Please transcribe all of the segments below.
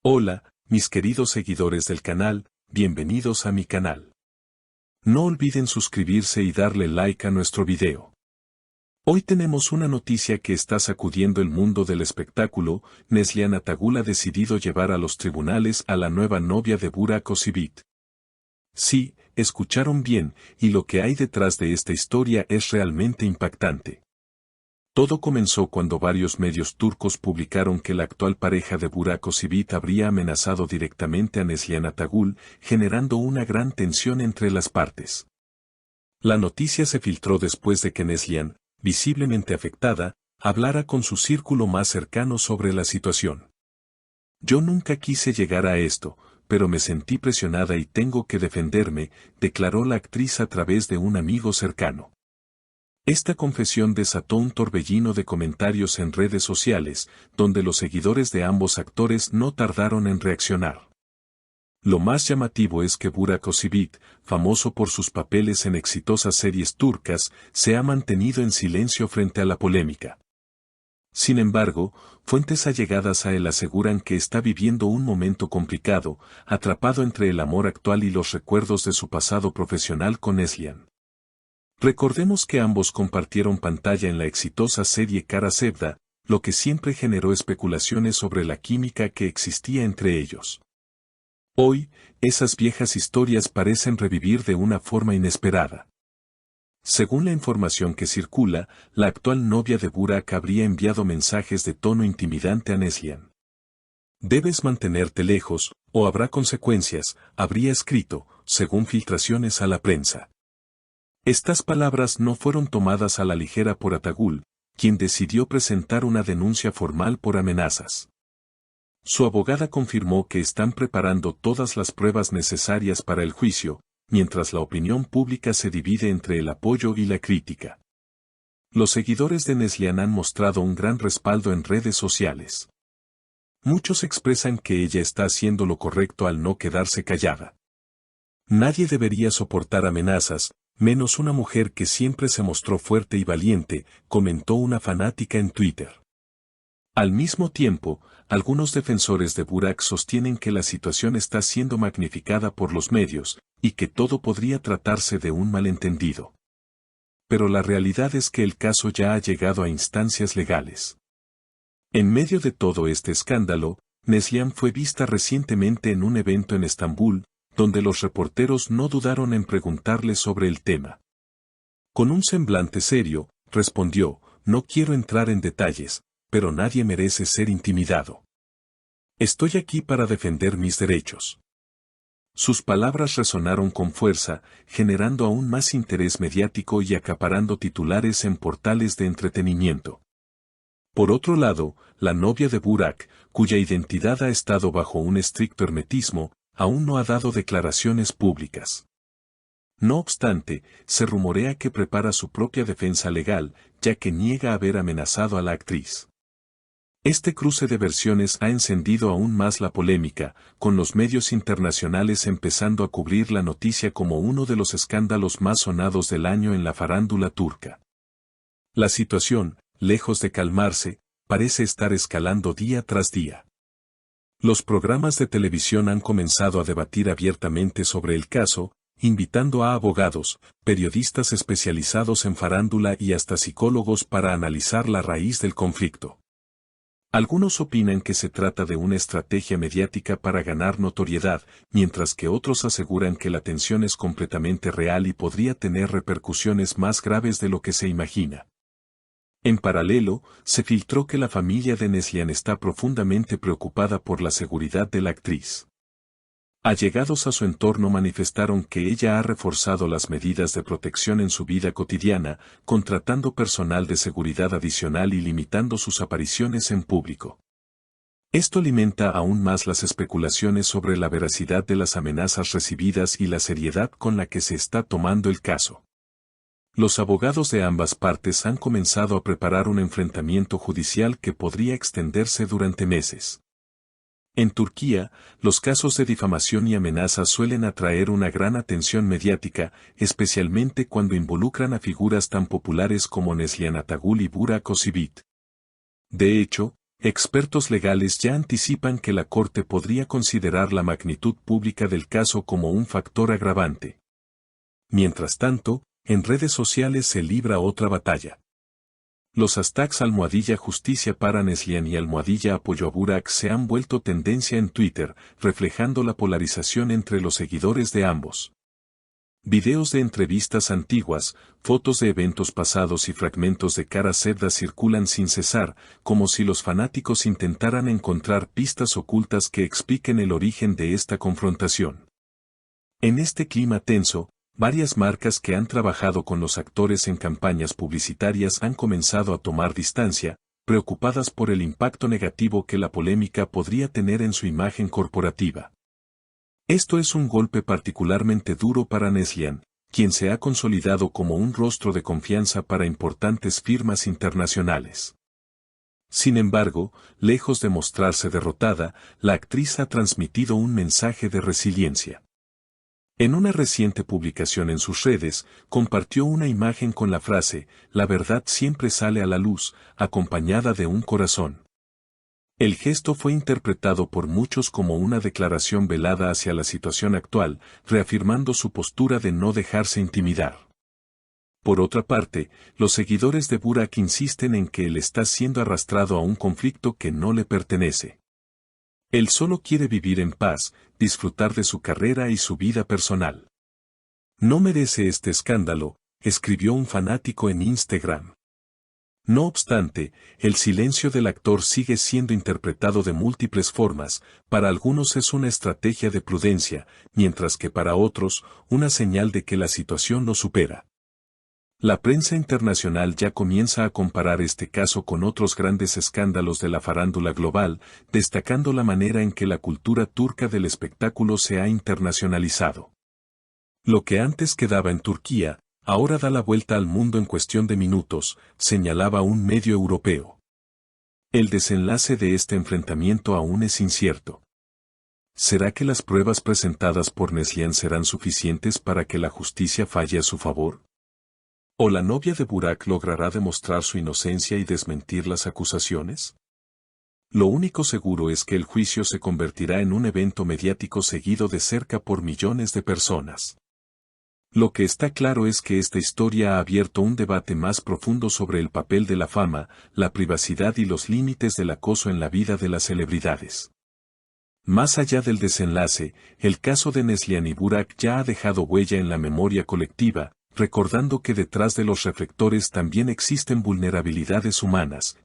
Hola, mis queridos seguidores del canal, bienvenidos a mi canal. No olviden suscribirse y darle like a nuestro video. Hoy tenemos una noticia que está sacudiendo el mundo del espectáculo. Neslihan Attagul ha decidido llevar a los tribunales a la nueva novia de Burak Özçivit. Sí, escucharon bien, y lo que hay detrás de esta historia es realmente impactante. Todo comenzó cuando varios medios turcos publicaron que la actual pareja de Burak Özçivit habría amenazado directamente a Neslihan Attagul, generando una gran tensión entre las partes. La noticia se filtró después de que Neslihan, visiblemente afectada, hablara con su círculo más cercano sobre la situación. Yo nunca quise llegar a esto, pero me sentí presionada y tengo que defenderme, declaró la actriz a través de un amigo cercano. Esta confesión desató un torbellino de comentarios en redes sociales, donde los seguidores de ambos actores no tardaron en reaccionar. Lo más llamativo es que Burak Özçivit, famoso por sus papeles en exitosas series turcas, se ha mantenido en silencio frente a la polémica. Sin embargo, fuentes allegadas a él aseguran que está viviendo un momento complicado, atrapado entre el amor actual y los recuerdos de su pasado profesional con Neslihan. Recordemos que ambos compartieron pantalla en la exitosa serie Kara Sevda, lo que siempre generó especulaciones sobre la química que existía entre ellos. Hoy, esas viejas historias parecen revivir de una forma inesperada. Según la información que circula, la actual novia de Burak habría enviado mensajes de tono intimidante a Neslihan. Debes mantenerte lejos, o habrá consecuencias, habría escrito, según filtraciones a la prensa. Estas palabras no fueron tomadas a la ligera por Attagul, quien decidió presentar una denuncia formal por amenazas. Su abogada confirmó que están preparando todas las pruebas necesarias para el juicio, mientras la opinión pública se divide entre el apoyo y la crítica. Los seguidores de Neslihan han mostrado un gran respaldo en redes sociales. Muchos expresan que ella está haciendo lo correcto al no quedarse callada. Nadie debería soportar amenazas, menos una mujer que siempre se mostró fuerte y valiente, comentó una fanática en Twitter. Al mismo tiempo, algunos defensores de Burak sostienen que la situación está siendo magnificada por los medios, y que todo podría tratarse de un malentendido. Pero la realidad es que el caso ya ha llegado a instancias legales. En medio de todo este escándalo, Neslihan fue vista recientemente en un evento en Estambul, donde los reporteros no dudaron en preguntarle sobre el tema. Con un semblante serio, respondió, no quiero entrar en detalles, pero nadie merece ser intimidado. Estoy aquí para defender mis derechos. Sus palabras resonaron con fuerza, generando aún más interés mediático y acaparando titulares en portales de entretenimiento. Por otro lado, la novia de Burak, cuya identidad ha estado bajo un estricto hermetismo, aún no ha dado declaraciones públicas. No obstante, se rumorea que prepara su propia defensa legal, ya que niega haber amenazado a la actriz. Este cruce de versiones ha encendido aún más la polémica, con los medios internacionales empezando a cubrir la noticia como uno de los escándalos más sonados del año en la farándula turca. La situación, lejos de calmarse, parece estar escalando día tras día. Los programas de televisión han comenzado a debatir abiertamente sobre el caso, invitando a abogados, periodistas especializados en farándula y hasta psicólogos para analizar la raíz del conflicto. Algunos opinan que se trata de una estrategia mediática para ganar notoriedad, mientras que otros aseguran que la tensión es completamente real y podría tener repercusiones más graves de lo que se imagina. En paralelo, se filtró que la familia de Neslihan está profundamente preocupada por la seguridad de la actriz. Allegados a su entorno manifestaron que ella ha reforzado las medidas de protección en su vida cotidiana, contratando personal de seguridad adicional y limitando sus apariciones en público. Esto alimenta aún más las especulaciones sobre la veracidad de las amenazas recibidas y la seriedad con la que se está tomando el caso. Los abogados de ambas partes han comenzado a preparar un enfrentamiento judicial que podría extenderse durante meses. En Turquía, los casos de difamación y amenazas suelen atraer una gran atención mediática, especialmente cuando involucran a figuras tan populares como Neslihan Attagul y Burak Özçivit. De hecho, Expertos legales ya anticipan que la Corte podría considerar la magnitud pública del caso como un factor agravante. Mientras tanto, en redes sociales se libra otra batalla. Los hashtags #justicia para Neslihan y #apoyo a Burak se han vuelto tendencia en Twitter, reflejando la polarización entre los seguidores de ambos. Videos de entrevistas antiguas, fotos de eventos pasados y fragmentos de Kara Sevda circulan sin cesar, como si los fanáticos intentaran encontrar pistas ocultas que expliquen el origen de esta confrontación. En este clima tenso, varias marcas que han trabajado con los actores en campañas publicitarias han comenzado a tomar distancia, preocupadas por el impacto negativo que la polémica podría tener en su imagen corporativa. Esto es un golpe particularmente duro para Neslihan, quien se ha consolidado como un rostro de confianza para importantes firmas internacionales. Sin embargo, lejos de mostrarse derrotada, la actriz ha transmitido un mensaje de resiliencia. En una reciente publicación en sus redes, compartió una imagen con la frase, "La verdad siempre sale a la luz", acompañada de un corazón. El gesto fue interpretado por muchos como una declaración velada hacia la situación actual, reafirmando su postura de no dejarse intimidar. Por otra parte, los seguidores de Burak insisten en que él está siendo arrastrado a un conflicto que no le pertenece. Él solo quiere vivir en paz, disfrutar de su carrera y su vida personal. No merece este escándalo, escribió un fanático en Instagram. No obstante, el silencio del actor sigue siendo interpretado de múltiples formas, para algunos es una estrategia de prudencia, mientras que para otros, una señal de que la situación lo supera. La prensa internacional ya comienza a comparar este caso con otros grandes escándalos de la farándula global, destacando la manera en que la cultura turca del espectáculo se ha internacionalizado. Lo que antes quedaba en Turquía, ahora da la vuelta al mundo en cuestión de minutos, señalaba un medio europeo. El desenlace de este enfrentamiento aún es incierto. ¿Será que las pruebas presentadas por Neslihan serán suficientes para que la justicia falle a su favor? ¿O la novia de Burak logrará demostrar su inocencia y desmentir las acusaciones? Lo único seguro es que el juicio se convertirá en un evento mediático seguido de cerca por millones de personas. Lo que está claro es que esta historia ha abierto un debate más profundo sobre el papel de la fama, la privacidad y los límites del acoso en la vida de las celebridades. Más allá del desenlace, el caso de Neslihan y Burak ya ha dejado huella en la memoria colectiva, recordando que detrás de los reflectores también existen vulnerabilidades humanas,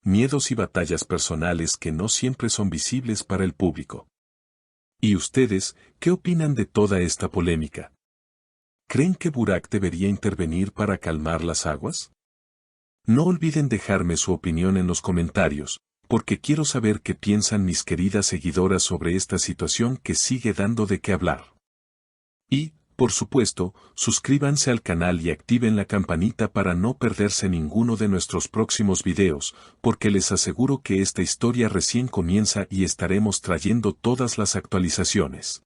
miedos y batallas personales que no siempre son visibles para el público. ¿Y ustedes, qué opinan de toda esta polémica? ¿Creen que Burak debería intervenir para calmar las aguas? No olviden dejarme su opinión en los comentarios, porque quiero saber qué piensan mis queridas seguidoras sobre esta situación que sigue dando de qué hablar. Y, por supuesto, suscríbanse al canal y activen la campanita para no perderse ninguno de nuestros próximos videos, porque les aseguro que esta historia recién comienza y estaremos trayendo todas las actualizaciones.